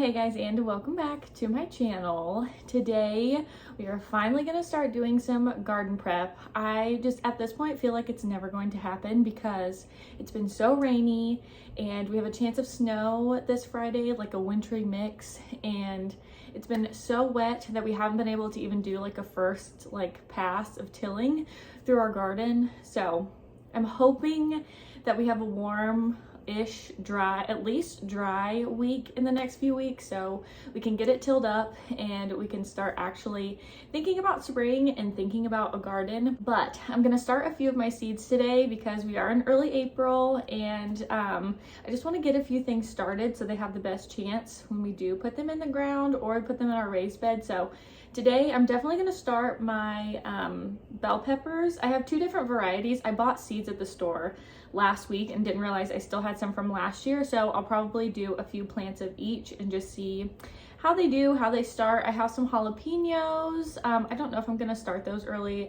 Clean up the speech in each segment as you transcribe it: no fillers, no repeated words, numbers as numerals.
Hey guys, and welcome back to my channel. Today we are finally going to start doing some garden prep. I just at this point feel like it's never going to happen because it's been so rainy and we have a chance of snow this Friday, like a wintry mix, and it's been so wet that we haven't been able to even do like a first pass of tilling through our garden. So I'm hoping that we have a warm-ish, at least dry week in the next few weeks so we can get it tilled up and we can start actually thinking about spring and thinking about a garden. But I'm gonna start a few of my seeds today because we are in early April, and I just want to get a few things started so they have the best chance when we do put them in the ground or put them in our raised bed. So today I'm definitely going to start my bell peppers. I have two different varieties. I bought seeds at the store last week and didn't realize I still had some from last year, so I'll probably do a few plants of each and just see how they do, how they start. I have some jalapenos. I don't know if I'm going to start those early.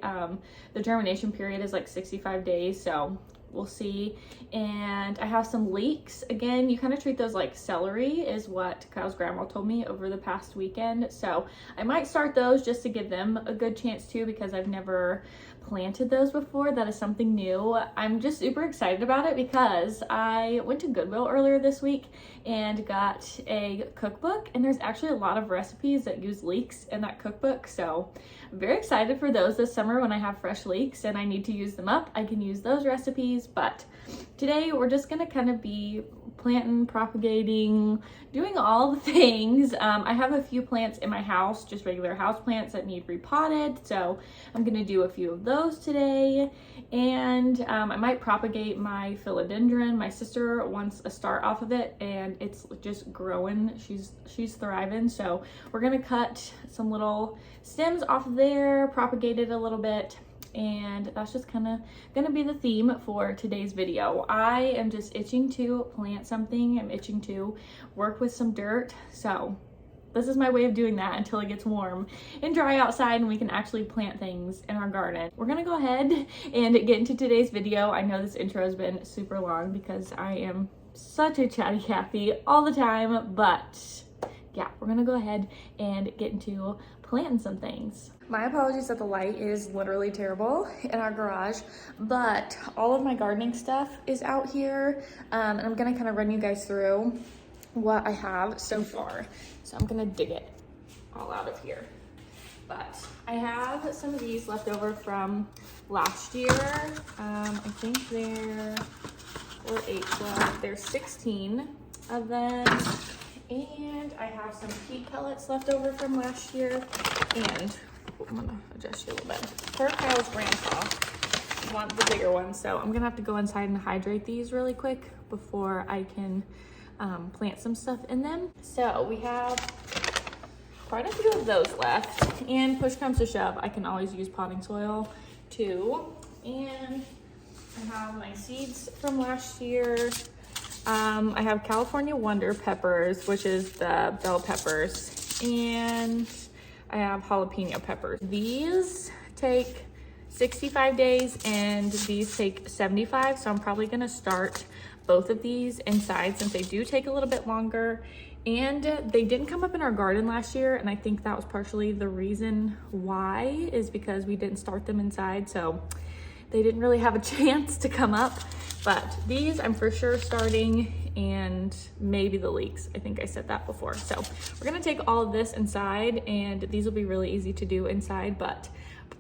The germination period is like 65 days, so we'll see. And I have some leeks. Again, you kind of treat those like celery is what Kyle's grandma told me over the past weekend. So I might start those just to give them a good chance too, because I've never planted those before. That is something new. I'm just super excited about it because I went to Goodwill earlier this week and got a cookbook, and there's actually a lot of recipes that use leeks in that cookbook. So I'm very excited for those this summer when I have fresh leeks and I need to use them up. I can use those recipes. But today we're just gonna kind of be planting, propagating, doing all the things. I have a few plants in my house, just regular house plants that need repotted, so I'm gonna do a few of those today. And I might propagate my philodendron. My sister wants a start off of it and it's just growing. She's thriving, so we're gonna cut some little stems off of there, propagate it a little bit, and that's just kind of gonna be the theme for today's video. I am just itching to plant something. I'm itching to work with some dirt, so this is my way of doing that until it gets warm and dry outside and we can actually plant things in our garden. We're gonna go ahead and get into today's video. I know this intro has been super long because I am such a chatty Cathy all the time, but yeah, we're gonna go ahead and get into planting some things. My apologies that the light is literally terrible in our garage, but all of my gardening stuff is out here, and I'm gonna kind of run you guys through what I have so far. So I'm gonna dig it all out of here. But I have some of these left over from last year. I think there were 8, well, there's 16 of them. And I have some peat pellets left over from last year. And I'm gonna adjust you a little bit. Poor Kyle's grandpa wants the bigger ones, so I'm gonna have to go inside and hydrate these really quick before I can plant some stuff in them. So we have quite a few of those left, and push comes to shove, I can always use potting soil too. And I have my seeds from last year. I have California Wonder Peppers, which is the bell peppers, and I have jalapeno peppers. These take 65 days and these take 75, so I'm probably gonna start both of these inside since they do take a little bit longer. And they didn't come up in our garden last year, and I think that was partially the reason why, is because we didn't start them inside, so they didn't really have a chance to come up. But these I'm for sure starting, and maybe the leeks. I think I said that before. So we're gonna take all of this inside, and these will be really easy to do inside, but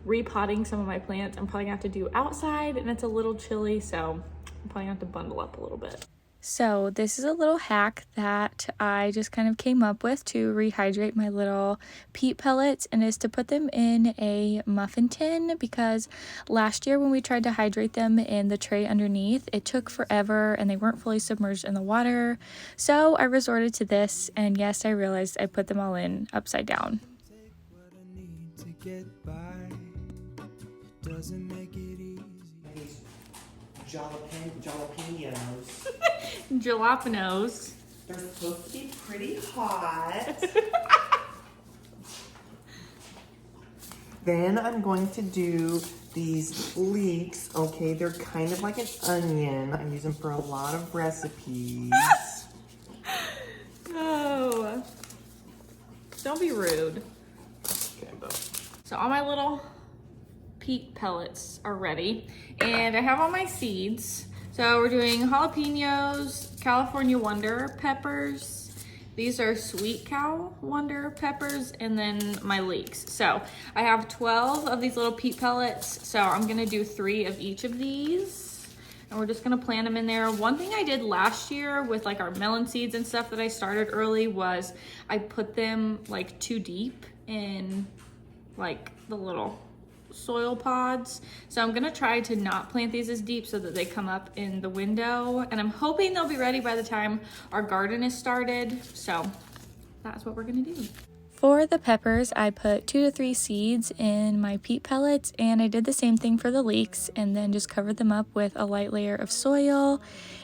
repotting some of my plants I'm probably gonna have to do outside, and it's a little chilly, so I'm probably gonna have to bundle up a little bit. So this is a little hack that I just kind of came up with to rehydrate my little peat pellets, and is to put them in a muffin tin, because last year when we tried to hydrate them in the tray underneath, it took forever and they weren't fully submerged in the water. So I resorted to this, and yes, I realized I put them all in upside down. Jalapenos. Jalapenos. They're supposed to be pretty hot. Then I'm going to do these leeks. Okay, they're kind of like an onion. I use them for a lot of recipes. Oh. don't be rude. Okay, but So all my little peat pellets are ready. And I have all my seeds. So we're doing jalapenos, California Wonder Peppers. These are Sweet Cow Wonder Peppers, and then my Leeks. So I have 12 of these little peat pellets. So I'm gonna do 3 of each of these. And we're just gonna plant them in there. One thing I did last year with like our melon seeds and stuff that I started early was I put them like too deep in like the little soil pods. So I'm gonna try to not plant these as deep so that they come up in the window, and I'm hoping they'll be ready by the time our garden is started. So that's what we're gonna do. For the peppers, I put 2 to 3 seeds in my peat pellets, and I did the same thing for the leeks and then just covered them up with a light layer of soil.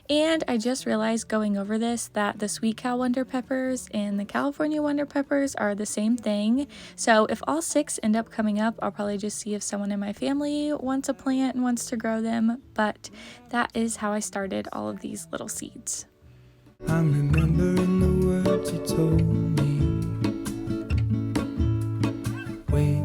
And I just realized going over this that the Sweet Cow Wonder Peppers and the California Wonder Peppers are the same thing. So if all 6 end up coming up, I'll probably just see if someone in my family wants a plant and wants to grow them. But that is how I started all of these little seeds. I'm remembering the words you told me. Wait.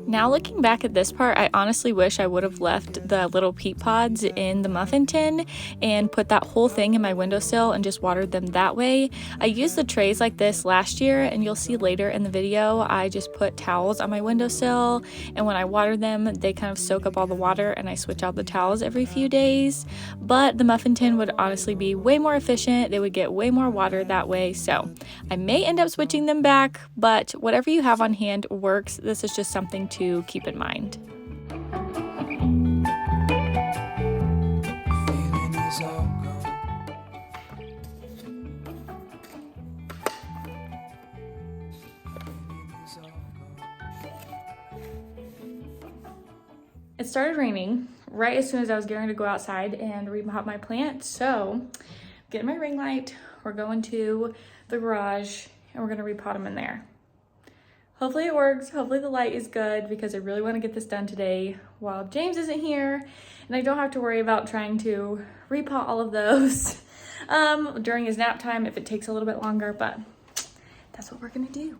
Now looking back at this part, I honestly wish I would have left the little peat pods in the muffin tin and put that whole thing in my windowsill and just watered them that way. I used the trays like this last year, and you'll see later in the video, I just put towels on my windowsill, and when I water them, they kind of soak up all the water, and I switch out the towels every few days. But the muffin tin would honestly be way more efficient. They would get way more water that way, so I may end up switching them back, but whatever you have on hand works. This is just something to keep in mind. Feeling is all gone. It started raining right as soon as I was getting to go outside and repot my plant. So getting my ring light, we're going to the garage and we're gonna repot them in there. Hopefully it works. Hopefully the light is good because I really want to get this done today while James isn't here and I don't have to worry about trying to repot all of those during his nap time if it takes a little bit longer, but that's what we're gonna do.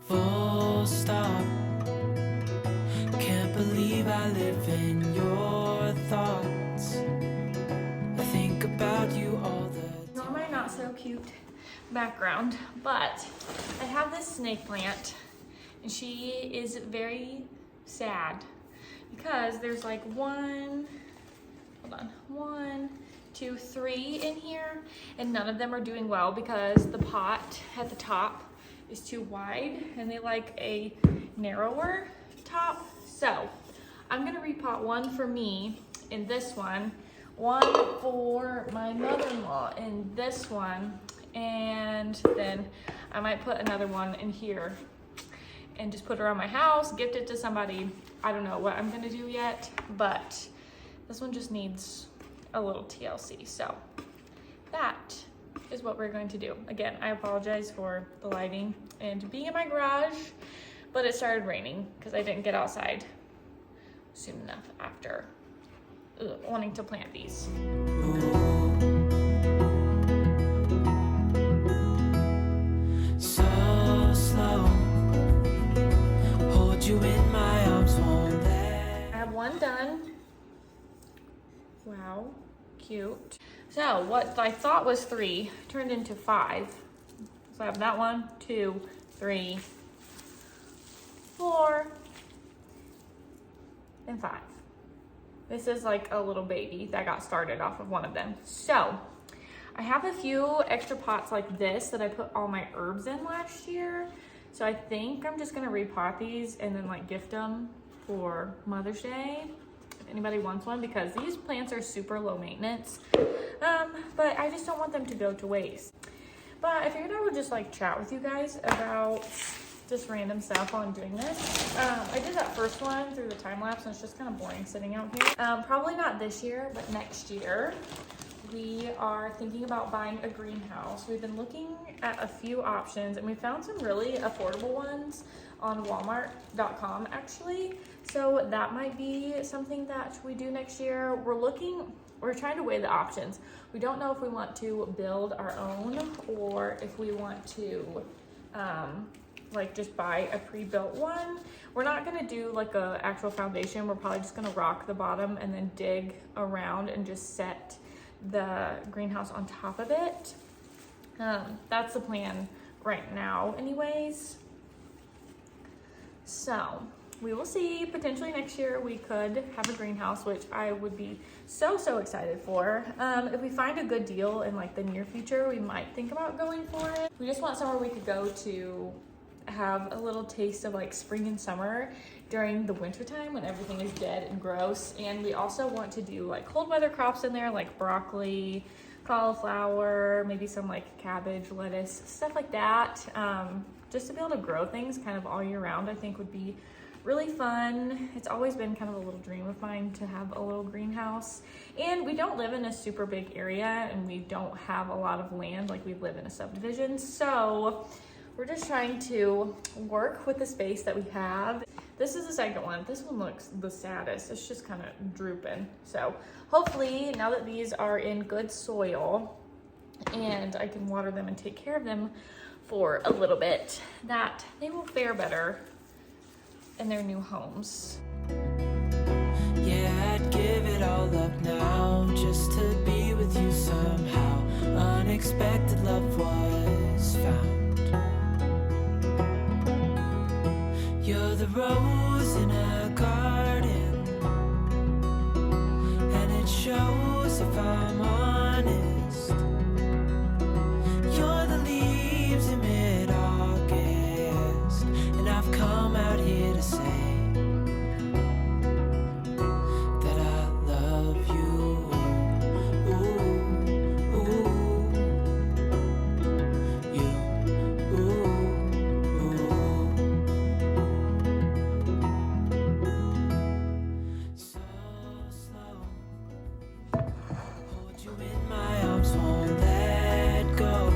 Full stop. Can't believe I live in your thoughts. I think about you all the time. Not my not so cute background, but I have this snake plant and she is very sad because there's like 1, 2, 3 in here, and none of them are doing well because the pot at the top is too wide and they like a narrower top. So I'm gonna repot one for me in this one for my mother-in-law in this one, and then I might put another one in here and just put it around my house, gift it to somebody. I don't know what I'm gonna do yet, but this one just needs a little TLC. So that is what we're going to do. Again, I apologize for the lighting and being in my garage, but it started raining because I didn't get outside soon enough after wanting to plant these. So slow. Hold you in my arms, won't let. I have one done. Wow, cute. So what I thought was 3 turned into 5. So I have that 1, 2, 3, 4, and 5. This is like a little baby that got started off of one of them. So I have a few extra pots like this that I put all my herbs in last year. So I think I'm just gonna repot these and then like gift them for Mother's Day if anybody wants one, because these plants are super low maintenance. But I just don't want them to go to waste. But I figured I would just like chat with you guys about just random stuff while I'm doing this. I did that first one through the time lapse and it's just kind of boring sitting out here. Probably not this year, but next year. We are thinking about buying a greenhouse. We've been looking at a few options and we found some really affordable ones on Walmart.com actually. So that might be something that we do next year. We're looking, we're trying to weigh the options. We don't know if we want to build our own or if we want to like just buy a pre-built one. We're not gonna do like a actual foundation. We're probably just gonna rock the bottom and then dig around and just set the greenhouse on top of it. That's the plan right now anyways. So we will see. Potentially next year we could have a greenhouse, which I would be so excited for. If we find a good deal in like the near future, we might think about going for it. We just want somewhere we could go to have a little taste of like spring and summer during the winter time when everything is dead and gross. And we also want to do like cold weather crops in there, like broccoli, cauliflower, maybe some like cabbage, lettuce, stuff like that. Just to be able to grow things kind of all year round, I think would be really fun. It's always been kind of a little dream of mine to have a little greenhouse. And we don't live in a super big area and we don't have a lot of land, like we live in a subdivision. So we're just trying to work with the space that we have. This is the second one. This one looks the saddest. It's just kind of drooping. So hopefully now that these are in good soil and I can water them and take care of them for a little bit, that they will fare better in their new homes. Yeah, I'd give it all up now just to be with you somehow. Unexpected love was found. You're the rose in a garden, and it shows if I'm honest. You're the leaves in mid-August, and I've come out here to say that I love you. Ooh, ooh, you, ooh, ooh. So slow, hold you in my arms, won't let go.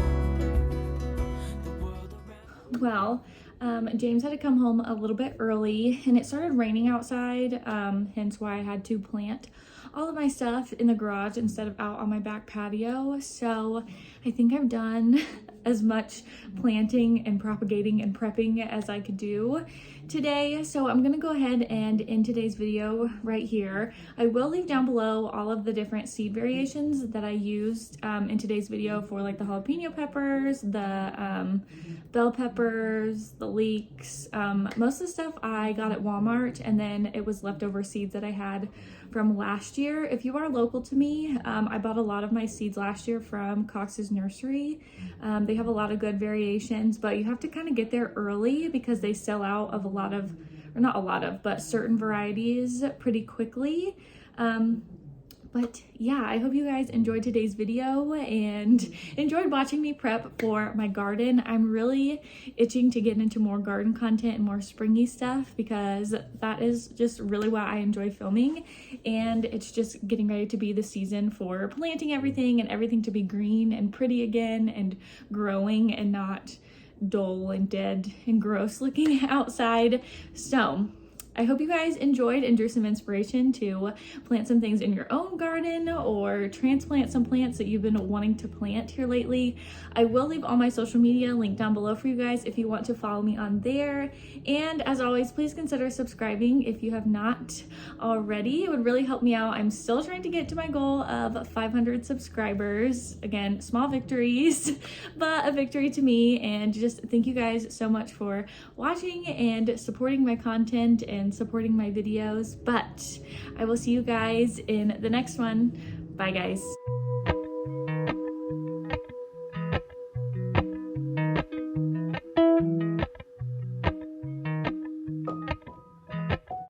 The world around. Well, James had to come home a little bit early and it started raining outside, hence why I had to plant all of my stuff in the garage instead of out on my back patio. So I think I've done as much planting and propagating and prepping as I could do today. So I'm gonna go ahead and end today's video right here. I will leave down below all of the different seed variations that I used in today's video for like the jalapeno peppers, the bell peppers, the leeks. Most of the stuff I got at Walmart, and then it was leftover seeds that I had from last year. If you are local to me, I bought a lot of my seeds last year from Cox's Nursery. They have a lot of good variations, but you have to kind of get there early because they sell out of a lot of, or not a lot of, but certain varieties pretty quickly. But yeah, I hope you guys enjoyed today's video and enjoyed watching me prep for my garden. I'm really itching to get into more garden content and more springy stuff because that is just really what I enjoy filming. And it's just getting ready to be the season for planting everything and everything to be green and pretty again and growing and not dull and dead and gross looking outside. So I hope you guys enjoyed and drew some inspiration to plant some things in your own garden or transplant some plants that you've been wanting to plant here lately. I will leave all my social media linked down below for you guys if you want to follow me on there. And as always, please consider subscribing if you have not already. It would really help me out. I'm still trying to get to my goal of 500 subscribers. Again, small victories, but a victory to me. And just thank you guys so much for watching and supporting my content and supporting my videos. But I will see you guys in the next one. Bye guys.